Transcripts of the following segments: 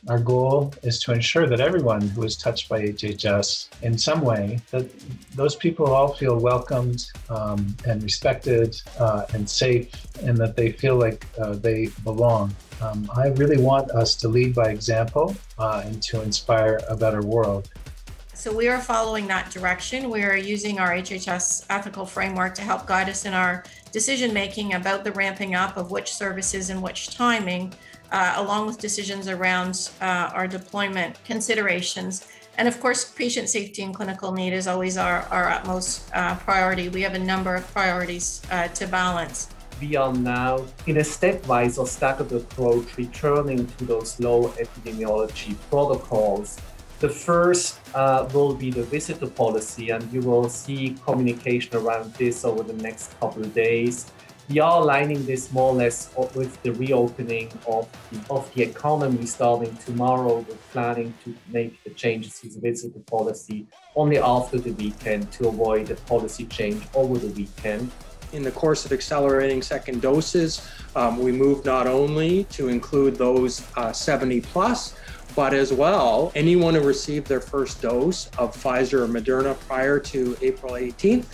Our goal is to ensure that everyone who is touched by HHS in some way, that those people all feel welcomed and respected and safe, and that they feel like they belong. I really want us to lead by example and to inspire a better world. So we are following that direction. We are using our HHS ethical framework to help guide us in our decision-making about the ramping up of which services and which timing, along with decisions around our deployment considerations. And of course, patient safety and clinical need is always our utmost priority. We have a number of priorities to balance. We are now in a stepwise or staggered approach returning to those low epidemiology protocols. The first will be the visitor policy, and you will see communication around this over the next couple of days. We are aligning this more or less with the reopening of the economy starting tomorrow. We're planning to make the changes to the visitor policy only after the weekend to avoid a policy change over the weekend. In the course of accelerating second doses, we moved not only to include those 70 plus, but as well, anyone who received their first dose of Pfizer or Moderna prior to April 18th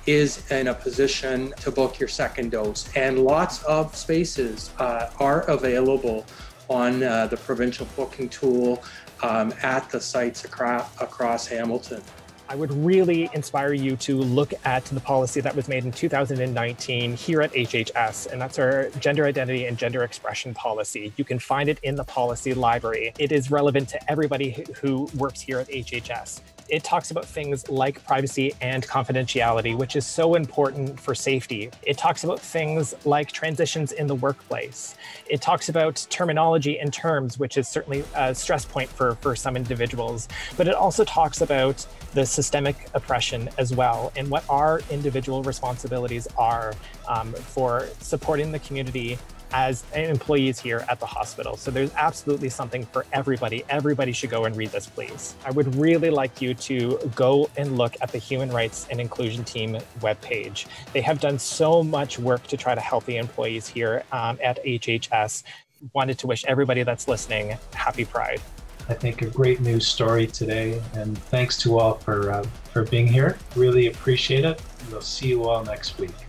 is in a position to book your second dose. And lots of spaces are available on the provincial booking tool at the sites across Hamilton. I would really inspire you to look at the policy that was made in 2019 here at HHS, and that's our gender identity and gender expression policy. You can find it in the policy library. It is relevant to everybody who works here at HHS. It talks about things like privacy and confidentiality, which is so important for safety. It talks about things like transitions in the workplace. It talks about terminology and terms, which is certainly a stress point for some individuals. But it also talks about the systemic oppression as well, and what our individual responsibilities are for supporting the community as employees here at the hospital. So there's absolutely something for everybody. Everybody should go and read this, please. I would really like you to go and look at the Human Rights and Inclusion Team webpage. They have done so much work to try to help the employees here at HHS. Wanted to wish everybody that's listening happy Pride. I think a great news story today, and thanks to all for being here. Really appreciate it. We'll see you all next week.